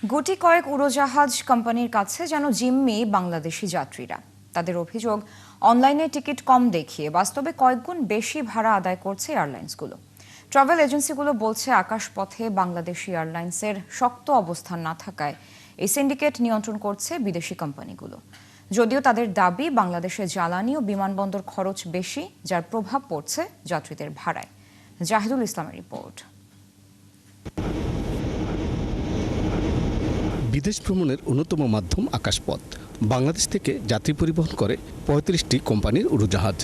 গুটি কয়েক উড়োজাহাজ কোম্পানির কাছে যেন জিম্মি বাংলাদেশি যাত্রীরা। তাদের অভিযোগ, অনলাইনে টিকিট কম দেখিয়ে বাস্তবে কয়েকগুণ বেশি ভাড়া আদায় করছে এয়ারলাইন্সগুলো। ট্রাভেল এজেন্সিগুলো বলছে, আকাশপথে বাংলাদেশি এয়ারলাইন্সের শক্ত অবস্থান না থাকায় এই সিন্ডিকেট নিয়ন্ত্রণ করছে বিদেশি কোম্পানিগুলো। যদিও তাদের দাবি, বাংলাদেশে জ্বালানি ও বিমানবন্দর খরচ বেশি, যার প্রভাব পড়ছে যাত্রীদের ভাড়ায়। জাহিদুল ইসলামের রিপোর্ট। বিদেশ ভ্রমণের অন্যতম মাধ্যম আকাশপথ। বাংলাদেশ থেকে যাত্রী পরিবহন করে ৩৫টি কোম্পানির উড়োজাহাজ।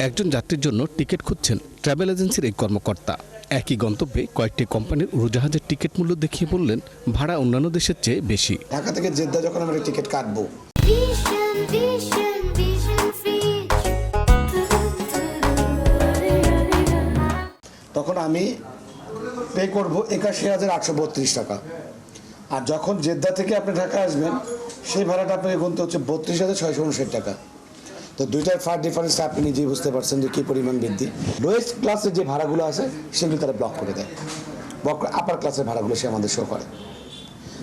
একজন যাত্রীর জন্য টিকিট খুঁজছেন ট্রাভেল এজেন্সির এই কর্মকর্তা। একই গন্তব্যে কয়েকটি কোম্পানির উড়োজাহাজের টিকিট মূল্য দেখিয়ে বললেন, ভাড়া অন্যান্য দেশের চেয়ে বেশি। ঢাকা থেকে জেদ্দা যখন আমরা টিকিট কাটবো, তখন আমি পে করবো ৮১,৮৩২ টাকা। আর যখন জেদ্দা থেকে আপনি ঢাকা আসবেন, সেই ভাড়াটা আপনাকে গুনতে হচ্ছে ৩২,৬৫৯ টাকা। তো দুইটার ফার ডিফারেন্স আপনি নিজেই বুঝতে পারছেন যে কী পরিমাণ বৃদ্ধি। লোয়েস্ট ক্লাসের যে ভাড়াগুলো আছে সেগুলো তারা ব্লক করে দেয়, আপার ক্লাসের ভাড়াগুলো সে আমাদের শো করে।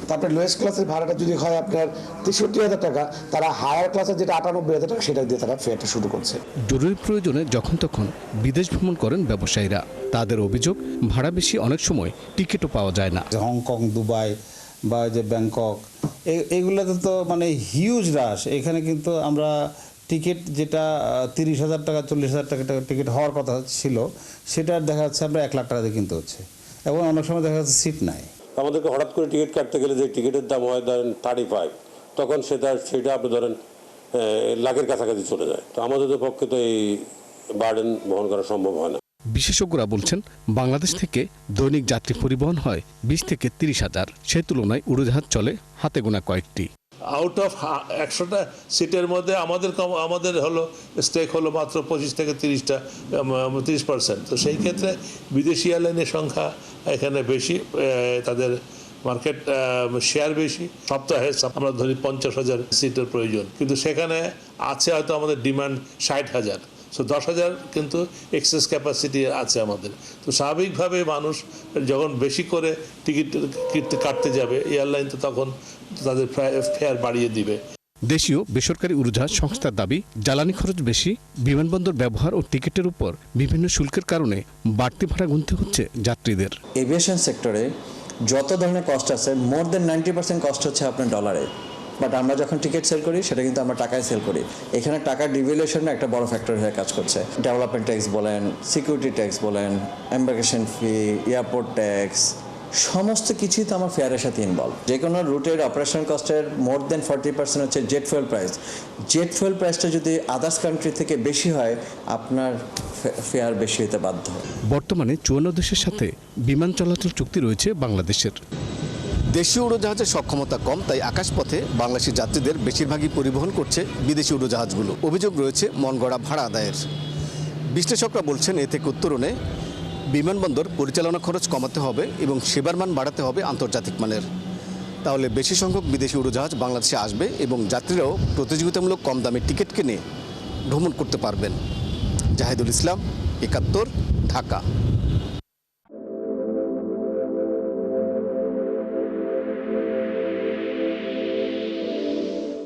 তারপরে লোয়েস্ট ক্লাসের ভাড়াটা যদি হয় আপনার ৬৩,০০০ টাকা, তারা হায়ার ক্লাসের যেটা ৯৮,০০০ টাকা সেটা দিয়ে তারা ফেয়ারটা শুরু করছে। জরুরি প্রয়োজনে যখন তখন বিদেশ ভ্রমণ করেন ব্যবসায়ীরা। তাদের অভিযোগ, ভাড়া বেশি, অনেক সময় টিকিটও পাওয়া যায় না। হংকং, দুবাই বা যে ব্যাংকক, এগুলোতে তো মানে হিউজ রাশ। এখানে কিন্তু আমরা টিকিট যেটা ৩০,০০০ টাকা ৪০,০০০ টাকা টিকিট হওয়ার কথা ছিল, সেটা দেখা যাচ্ছে আমরা ১ লাখ টাকা দিয়ে কিনতে হচ্ছে, এবং অনেক সময় দেখা যাচ্ছে সিট নাই। আমাদেরকে হঠাৎ করে টিকিট কাটতে গেলে যে টিকিটের দাম হয় ধরেন 35, তখন সেটা আপনি ধরেন লাখের কাছাকাছি চলে যায়। তো আমাদের পক্ষে তো এই বার্ডেন বহন করা সম্ভব হয় না। বিশেষজ্ঞরা বলছেন, বাংলাদেশ থেকে দৈনিক যাত্রী পরিবহন হয় ২০ থেকে ৩০,০০০। সেই তুলনায় উড়োজাহাজ চলে হাতে গোনা কয়েকটি। আউট অফ ১০০টা সিটের মধ্যে আমাদের হলো স্টেক হলো মাত্র ২৫ থেকে ৩০%। তো সেই ক্ষেত্রে বিদেশি এয়ারলাইনের সংখ্যা এখানে বেশি, তাদের মার্কেট শেয়ার বেশি। সপ্তাহে আমরা ধরি ৫০,০০০ সিটের প্রয়োজন, কিন্তু সেখানে আছে হয়তো আমাদের ডিমান্ড ৬০,০০০। সো ১০,০০০ কিন্তু এক্সেস ক্যাপাসিটি আছে আমাদের। তো স্বাভাবিকভাবে মানুষ যখন বেশি করে টিকিট কাটতে যাবে, এয়ারলাইন তো তখন তাদের ফেয়ার বাড়িয়ে দিবে। দেশীয় বেসরকারি উড়োজাহাজ সংস্থার দাবি, জ্বালানি খরচ বেশি, বিমানবন্দর ব্যবহার ও টিকিটের উপর বিভিন্ন শুল্কের কারণে বাড়তি ভাড়া গুনতে হচ্ছে যাত্রীদের। এভিয়েশন সেক্টরে যত ধরনের কস্ট আছে, মোর দেন 90% কস্ট হচ্ছে আপনার ডলারে। বাট আমরা যখন টিকিট সেল করি, সেটা কিন্তু আমরা টাকায় সেল করি। এখানে টাকার ডিভ্যালুয়েশনটা একটা বড় ফ্যাক্টর হয়ে কাজ করছে। ডেভেলপমেন্ট ট্যাক্স বলেন, সিকিউরিটি ট্যাক্স বলেন, এম্বার্কেশন ফি, এয়ারপোর্ট ট্যাক্স, সমস্ত কিছুই তো আমার ফেয়ারের সাথে ইনভলভ। যে কোনো রুটের অপারেশন কস্টের মোর দেন 40% হচ্ছে jet fuel price. Jet fuel প্রাইসটা যদি আদার্স কান্ট্রি থেকে বেশি হয়, আপনার ফেয়ার বেশি হতে বাধ্য। বর্তমানে ৫৪ দেশের সাথে বিমান চলাচল চুক্তি রয়েছে বাংলাদেশের। দেশীয় উড়োজাহাজের সক্ষমতা কম, তাই আকাশপথে বাংলাদেশি যাত্রীদের বেশিরভাগই পরিবহন করছে বিদেশি উড়োজাহাজগুলো। অভিযোগ রয়েছে মনগড়া ভাড়া আদায়ের। বিশ্লেষকরা বলছেন, এ থেকে উত্তরণে বিমানবন্দর পরিচালনা খরচ কমাতে হবে এবং সেবার মান বাড়াতে হবে আন্তর্জাতিক মানের। তাহলে বেশি সংখ্যক বিদেশি উড়োজাহাজ বাংলাদেশে আসবে এবং যাত্রীরাও প্রতিযোগিতামূলক কম দামে টিকিট কিনে ভ্রমণ করতে পারবেন। জাহিদুল ইসলাম, ৭১, ঢাকা।